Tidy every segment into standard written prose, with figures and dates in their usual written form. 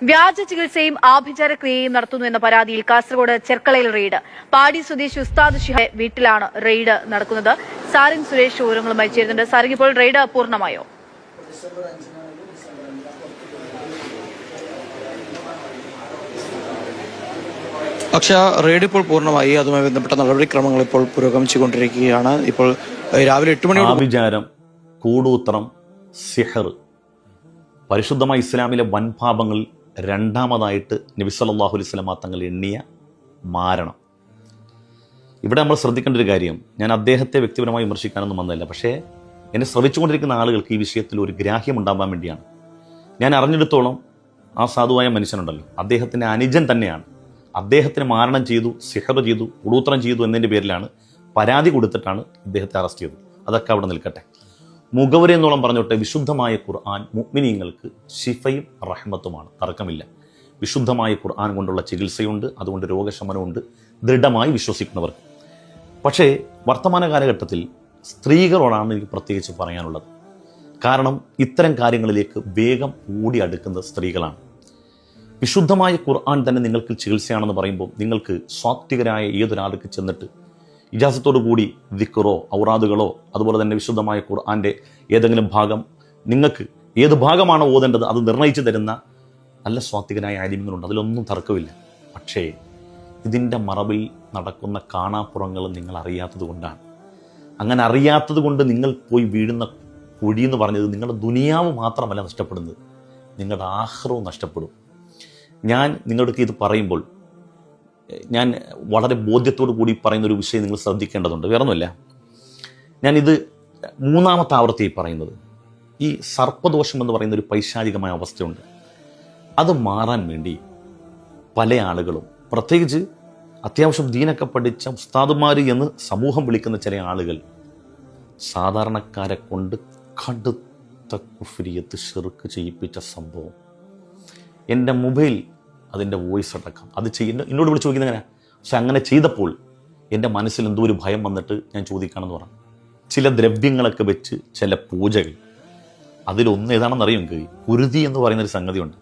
വ്യാജ ചികിത്സയും ആഭിചാര ക്രിയയും നടത്തുന്നു എന്ന പരാതിയിൽ കാസർഗോഡ് ചെർക്കളയിൽ റെയ്ഡ്. പാടി സ്വദേശി ഉസ്താദ് ഷിഹാബ് വീട്ടിലാണ് റെയ്ഡ് നടക്കുന്നത്. സാരിംഗ് സുരേഷ് വിവരങ്ങളുമായി ചേരുന്നുണ്ട്. സാരിംഗ്, ഇപ്പോൾ റെയ്ഡ് പൂർണ്ണമായോ? പക്ഷേ റെയ്ഡ് ഇപ്പോൾ പൂർണ്ണമായി. അതുമായി ബന്ധപ്പെട്ട നടപടിക്രമങ്ങൾ ഇപ്പോൾ പുരോഗമിച്ചുകൊണ്ടിരിക്കുകയാണ്. ഇപ്പോൾ രാവിലെ 8 മണിയോടെ ആഭിചാരം, കൂടൂത്രം, സിഹർ, പരിശുദ്ധമായ ഇസ്ലാമിലെ വൻപാപങ്ങളിൽ രണ്ടാമതായിട്ട് നബി സല്ലല്ലാഹു അലൈഹി വസല്ലം തങ്ങൾ എണ്ണിയ മാരണം. ഇവിടെ നമ്മൾ ശ്രദ്ധിക്കേണ്ട ഒരു കാര്യം, ഞാൻ അദ്ദേഹത്തെ വ്യക്തിപരമായി വിമർശിക്കാനൊന്നും വന്നതല്ല, പക്ഷേ എന്നെ ശ്രവിച്ചുകൊണ്ടിരിക്കുന്ന ആളുകൾക്ക് ഈ വിഷയത്തിൽ ഒരു ഗ്രാഹ്യം ഉണ്ടാകാൻ വേണ്ടിയാണ്. ഞാൻ അറിഞ്ഞെടുത്തോളം ആ സാധുവായ മനുഷ്യനുണ്ടല്ലോ, അദ്ദേഹത്തിൻ്റെ അനുജൻ തന്നെയാണ്. അദ്ദേഹത്തിന് മാരണം ചെയ്തു, സിഹർ ചെയ്തു, കൂടൂത്രം ചെയ്തു എന്നതിൻ്റെ പേരിലാണ് പരാതി കൊടുത്തിട്ടാണ് ഇദ്ദേഹത്തെ അറസ്റ്റ് ചെയ്തത്. അതൊക്കെ അവിടെ നിൽക്കട്ടെ. മുഖവരി എന്നോളം പറഞ്ഞോട്ടെ, വിശുദ്ധമായ ഖുർആൻ മുഅ്മിനീങ്ങൾക്ക് ശിഫയും റഹ്മത്തുമാണ്, തർക്കമില്ല. വിശുദ്ധമായ ഖുർആൻ കൊണ്ടുള്ള ചികിത്സയുണ്ട്, അതുകൊണ്ട് രോഗശമനമുണ്ട് ദൃഢമായി വിശ്വസിക്കുന്നവർക്ക്. പക്ഷേ വർത്തമാന കാലഘട്ടത്തിൽ സ്ത്രീകളോടാണ് എനിക്ക് പ്രത്യേകിച്ച് പറയാനുള്ളത്. കാരണം ഇത്തരം കാര്യങ്ങളിലേക്ക് വേഗം ഓടി അടുക്കുന്നത് സ്ത്രീകളാണ്. വിശുദ്ധമായ ഖുർആൻ തന്നെ നിങ്ങൾക്ക് ചികിത്സയാണെന്ന് പറയുമ്പോൾ നിങ്ങൾക്ക് സ്വാത്വികരായ ഏതൊരാൾക്ക് ചെന്നിട്ട് ഇജാസത്തോടു കൂടി ദിക്റോ ഔറാദുകളോ അതുപോലെ തന്നെ വിശുദ്ധമായ ഖുർആൻ്റെ ഏതെങ്കിലും ഭാഗം നിങ്ങൾക്ക് ഏത് ഭാഗമാണോ ഓതേണ്ടത് അത് നിർണ്ണയിച്ചു തരുന്ന നല്ല സ്വാത്വികനായ ആലിമ്യങ്ങളുണ്ട്, അതിലൊന്നും തർക്കമില്ല. പക്ഷേ ഇതിൻ്റെ മറവിൽ നടക്കുന്ന കാണാപ്പുറങ്ങൾ നിങ്ങൾ അറിയാത്തത് കൊണ്ടാണ്. അങ്ങനെ അറിയാത്തത് കൊണ്ട് നിങ്ങൾ പോയി വീഴുന്ന കുഴി എന്ന് പറഞ്ഞത് നിങ്ങളുടെ ദുനിയാവ് മാത്രമല്ല നഷ്ടപ്പെടുന്നത്, നിങ്ങളുടെ ആഖിറവും നഷ്ടപ്പെടും. ഞാൻ നിങ്ങൾക്ക് ഇത് പറയുമ്പോൾ ഞാൻ വളരെ ബോധ്യത്തോടു കൂടി പറയുന്നൊരു വിഷയം നിങ്ങൾ ശ്രദ്ധിക്കേണ്ടതുണ്ട്. വേറൊന്നുമില്ല, ഞാനിത് 3ാമത്തെ ആവർത്തിയായി പറയുന്നത്. ഈ സർപ്പദോഷം എന്ന് പറയുന്ന ഒരു പൈശാചികമായ അവസ്ഥയുണ്ട്. അത് മാറാൻ വേണ്ടി പല ആളുകളും, പ്രത്യേകിച്ച് അത്യാവശ്യം ദീനൊക്കെ പഠിച്ച ഉസ്താദുമാർ എന്ന് സമൂഹം വിളിക്കുന്ന ചില ആളുകൾ സാധാരണക്കാരെ കൊണ്ട് കടുത്ത കുഫ്രിയത്ത് ഷിർക്ക് ചെയ്യിപ്പിച്ച സംഭവം എൻ്റെ മൊബൈൽ അതിൻ്റെ വോയിസ് അടക്കം അത് എന്നോട് വിളിച്ച് ചോദിക്കുന്നത് എങ്ങനെ. പക്ഷെ അങ്ങനെ ചെയ്തപ്പോൾ എൻ്റെ മനസ്സിൽ എന്തോ ഒരു ഭയം വന്നിട്ട് ഞാൻ ചോദിക്കുകയാണെന്ന് പറഞ്ഞു. ചില ദ്രവ്യങ്ങളൊക്കെ വെച്ച് ചില പൂജകൾ, അതിലൊന്ന് ഏതാണെന്ന് അറിയും എനിക്ക്, കുരുതി എന്ന് പറയുന്നൊരു സംഗതിയുണ്ട്.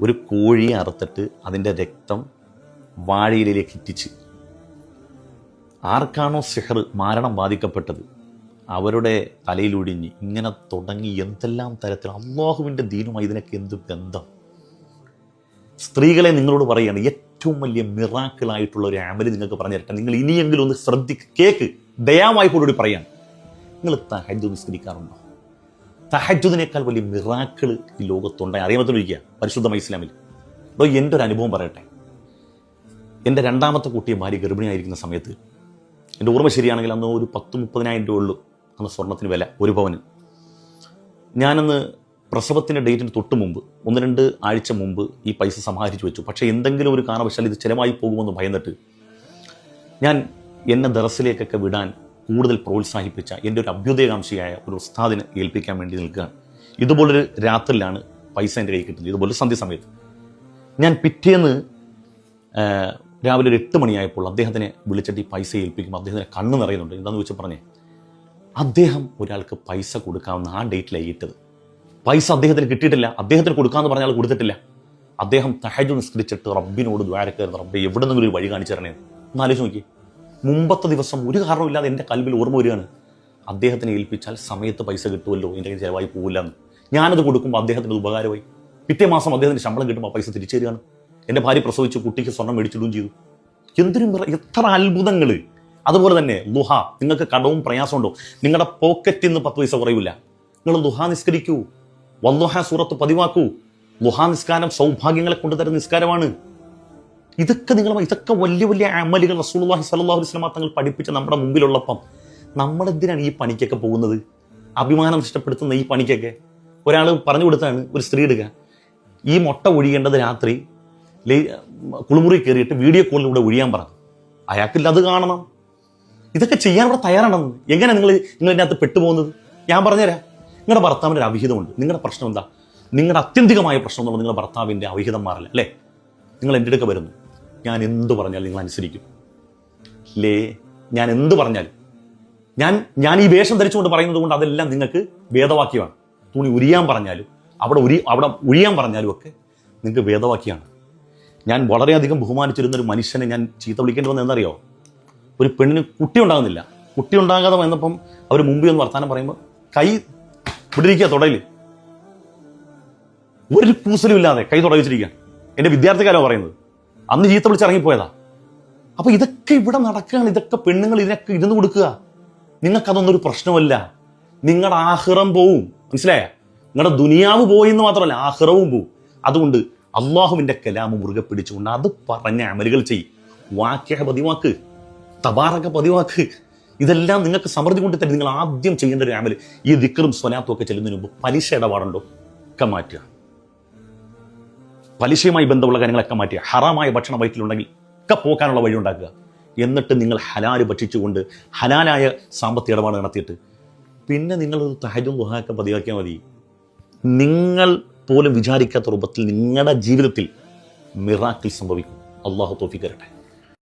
ഒരു കോഴിയെ അറുത്തിട്ട് അതിൻ്റെ രക്തം വാഴയിലേക്ക് ഇറ്റിച്ച് ആർക്കാണോ സിഹർ മാരണം ബാധിക്കപ്പെട്ടത് അവരുടെ തലയിലൊടിഞ്ഞ് ഇങ്ങനെ തുടങ്ങി എന്തെല്ലാം തരത്തിൽ. അള്ളാഹുവിൻ്റെ ദീനുമായി ഇതിനൊക്കെ എന്ത് ബന്ധം? സ്ത്രീകളെ നിങ്ങളോട് പറയുകയാണ്, ഏറ്റവും വലിയ മിറാക്കിളായിട്ടുള്ള ഒരു ആമല് നിങ്ങൾക്ക് പറഞ്ഞു തരട്ടെ. നിങ്ങൾ ഇനിയെങ്കിലും ഒന്ന് കേക്ക്, ദയവായി കൂടി പറയാം. നിങ്ങൾ തഹജ്ജുദ് നിസ്കരിക്കാറുണ്ടോ? തഹജ്ജുദിനേക്കാൾ വലിയ മിറാക്കിൾ ഈ ലോകത്തുണ്ടായി അറിയാമത്തിരിക്കുക പരിശുദ്ധമായ ഇസ്ലാമിൽ. അപ്പോൾ എൻ്റെ ഒരു അനുഭവം പറയട്ടെ. എൻ്റെ 2ാമത്തെ കുട്ടിയെ ഭാര്യ ഗർഭിണിയായിരിക്കുന്ന സമയത്ത്, എൻ്റെ ഓർമ്മ ശരിയാണെങ്കിൽ അന്ന് ഒരു 10-30,000 രൂപ ഉള്ളൂ അന്ന് സ്വർണ്ണത്തിന് വില, ഒരു പവന്. ഞാനന്ന് പ്രസവത്തിൻ്റെ ഡേറ്റിന് തൊട്ട് മുമ്പ് 1-2 ആഴ്ച മുമ്പ് ഈ പൈസ സമാഹരിച്ചു വെച്ചു. പക്ഷേ എന്തെങ്കിലും ഒരു കാരണവശാൽ ഇത് ചിലവായി പോകുമെന്ന് ഭയന്നിട്ട് ഞാൻ എന്നെ ദറസിലേക്കൊക്കെ വിടാൻ കൂടുതൽ പ്രോത്സാഹിപ്പിച്ച എൻ്റെ ഒരു അഭ്യുദയകാംക്ഷിയായ ഒരു ഉസ്താദിനെ ഏൽപ്പിക്കാൻ വേണ്ടി നിൽക്കുകയാണ്. ഇതുപോലൊരു രാത്രിയിലാണ് പൈസ എൻ്റെ കയ്യിൽ കിട്ടുന്നത്, ഇതുപോലെ സന്ധ്യ സമയത്ത്. ഞാൻ പിറ്റേന്ന് രാവിലെ ഒരു 8 മണിയായപ്പോൾ അദ്ദേഹത്തിനെ വിളിച്ചിട്ട് ഈ പൈസ ഏൽപ്പിക്കുമ്പോൾ അദ്ദേഹത്തിന് കണ്ണ് നിറയുന്നുണ്ട്. എന്താണെന്ന് വെച്ച് പറഞ്ഞേ, അദ്ദേഹം ഒരാൾക്ക് പൈസ കൊടുക്കാവുന്ന ആ ഡേറ്റിലാണ് ഇട്ടത്. പൈസ അദ്ദേഹത്തിന് കിട്ടിയിട്ടില്ല, അദ്ദേഹത്തിന് കൊടുക്കാമെന്ന് പറഞ്ഞാൽ കൊടുത്തിട്ടില്ല. അദ്ദേഹം തഹജ്ജുദ് നിസ്കരിച്ചിട്ട് റബ്ബിനോട് ദ്വാരക്കായിരുന്നു, റബ്ബെ എവിടെ നിന്നും ഒരു വഴി കാണിച്ചു തരണേ. ഒന്ന് ആലോചിച്ച് നോക്കി. മുമ്പത്തെ ദിവസം ഒരു കാരണമില്ലാതെ എൻ്റെ കൽവിൽ ഓർമ്മ വരികയാണ്, അദ്ദേഹത്തിനെ ഏൽപ്പിച്ചാൽ സമയത്ത് പൈസ കിട്ടുമല്ലോ, എൻ്റെ കയ്യിൽ ചിലവായി പോകില്ല എന്ന്. ഞാനത് കൊടുക്കുമ്പോൾ അദ്ദേഹത്തിന് ഉപകാരമായി. പിറ്റേ മാസം അദ്ദേഹത്തിന് ശമ്പളം കിട്ടുമ്പോൾ പൈസ തിരിച്ചു തരികയാണ്. എൻ്റെ ഭാര്യ പ്രസവിച്ച് കുട്ടിക്ക് സ്വർണ്ണം മേടിച്ചിടുകയും ചെയ്തു. എത്ര അത്ഭുതങ്ങൾ! അതുപോലെ തന്നെ ലുഹ, നിങ്ങൾക്ക് കടവും പ്രയാസമുണ്ടോ? നിങ്ങളുടെ പോക്കറ്റിൽ നിന്ന് 10 പൈസ കുറയില്ല. നിങ്ങൾ ലുഹ നിസ്കരിക്കൂ, വല്ലുഹ സൂറത്ത് പതിവാക്കൂ. ലുഹ നിസ്കാരം സൗഭാഗ്യങ്ങളെ കൊണ്ടുതരുന്ന നിസ്കാരമാണ്. ഇതൊക്കെ വലിയ വലിയ അമലുകൾ റസൂലുള്ളാഹി സ്വല്ലല്ലാഹു അലൈഹി വസല്ലം തങ്ങൾ പഠിപ്പിച്ച നമ്മുടെ മുമ്പിലുള്ളപ്പം നമ്മളെന്തിനാണ് ഈ പണിക്കൊക്കെ പോകുന്നത്? അഭിമാനം നഷ്ടപ്പെടുത്തുന്ന ഈ പണിക്കൊക്കെ. ഒരാൾ പറഞ്ഞു കൊടുത്താണ്, ഒരു സ്ത്രീ എടുക്കുക, ഈ മുട്ട ഒഴിയേണ്ടത് രാത്രി കുളിമുറി കയറിയിട്ട് വീഡിയോ കോളിലൂടെ ഒഴിയാൻ പറഞ്ഞു. അയാൾക്കില്ല, അത് കാണണം. ഇതൊക്കെ ചെയ്യാൻ ഇവിടെ തയ്യാറാണെന്ന്. എങ്ങനെ നിങ്ങൾ ഇതിനകത്ത് പെട്ടുപോകുന്നത്? ഞാൻ പറഞ്ഞുതരാം. നിങ്ങളുടെ ഭർത്താവിൻ്റെ ഒരു അവിഹിതമുണ്ട്. നിങ്ങളുടെ പ്രശ്നം എന്താ? നിങ്ങളുടെ അത്യന്തികമായ പ്രശ്നം എന്നുള്ളത് നിങ്ങളുടെ ഭർത്താവിൻ്റെ അവിഹിതം മാറില്ല അല്ലേ? നിങ്ങൾ എൻ്റെ അടുക്ക വരുന്നു, ഞാൻ എന്ത് പറഞ്ഞാലും നിങ്ങൾ അനുസരിക്കും അല്ലേ? ഞാൻ എന്ത് പറഞ്ഞാലും, ഞാൻ ഈ വേഷം ധരിച്ചുകൊണ്ട് പറയുന്നത് കൊണ്ട് അതെല്ലാം നിങ്ങൾക്ക് വേദവാക്യമാണ്. തുണി ഉരിയാൻ പറഞ്ഞാലും അവിടെ ഒഴിയാൻ പറഞ്ഞാലും ഒക്കെ നിങ്ങൾക്ക് വേദവാക്യാണ്. ഞാൻ വളരെയധികം ബഹുമാനിച്ചിരുന്നൊരു മനുഷ്യനെ ഞാൻ ചീത്ത വിളിക്കേണ്ടി വന്നത് എന്താണെന്നറിയോ? ഒരു പെണ്ണിന് കുട്ടി ഉണ്ടാകുന്നില്ല, കുട്ടി ഉണ്ടാകാതെ വന്നപ്പം അവർ മുമ്പിൽ ഒന്ന് വർത്താനം പറയുമ്പോൾ കൈ വിടിരിക്കുക തുടയിൽ, ഒരു പൂസലും ഇല്ലാതെ കൈ തുടങ്ങിച്ചിരിക്കുക. എൻ്റെ വിദ്യാർത്ഥിക്കാരോ പറയുന്നത്, അന്ന് ചീത്ത വിളിച്ചിറങ്ങിപ്പോയതാ. അപ്പോൾ ഇതൊക്കെ ഇവിടെ നടക്കുകയാണ്. ഇതൊക്കെ പെണ്ണുങ്ങൾ ഇതിനൊക്കെ ഇരുന്ന് കൊടുക്കുക. നിങ്ങൾക്കതൊന്നൊരു പ്രശ്നമല്ല. നിങ്ങളുടെ ആഖിറം പോവും, മനസ്സിലായ? നിങ്ങളുടെ ദുനിയാവ് പോയി എന്ന് മാത്രമല്ല, ആഖിറവും പോവും. അതുകൊണ്ട് അള്ളാഹുവിൻ്റെ കലാമ് മുറുകെ പിടിച്ചുകൊണ്ട് അത് പറഞ്ഞ അമലുകൾ ചെയ്യും. വാക്യ പതിവാക്ക്, തബാറക പതിവാക്ക്. ഇതെല്ലാം നിങ്ങൾക്ക് സമൃദ്ധി കൊണ്ട് തരും. നിങ്ങൾ ആദ്യം ചെയ്യേണ്ട ഒരു അമല്, ഈ ദിക്റും സ്വലാത്തും ഒക്കെ ചെല്ലുന്നതിന് മുമ്പ് പലിശ ഇടപാടുണ്ടോ ഒക്കെ മാറ്റുക. പലിശയുമായി ബന്ധമുള്ള കാര്യങ്ങളൊക്കെ മാറ്റുക. ഹറാമായ ഭക്ഷണം വയറ്റിലുണ്ടെങ്കിൽ ഒക്കെ പോക്കാനുള്ള വഴി ഉണ്ടാക്കുക. എന്നിട്ട് നിങ്ങൾ ഹലാല് ഭക്ഷിച്ചുകൊണ്ട് ഹലാലായ സാമ്പത്തിക ഇടപാട് നടത്തിയിട്ട് പിന്നെ നിങ്ങളൊരു തഹജ്ജുദും ദുആയൊക്കെ പതിവാക്കിയാൽ മതി. നിങ്ങൾ പോലും വിചാരിക്കാത്ത രൂപത്തിൽ നിങ്ങളുടെ ജീവിതത്തിൽ മിറാക്കിൾ സംഭവിക്കും. അള്ളാഹു തൗഫീഖ് തരട്ടെ.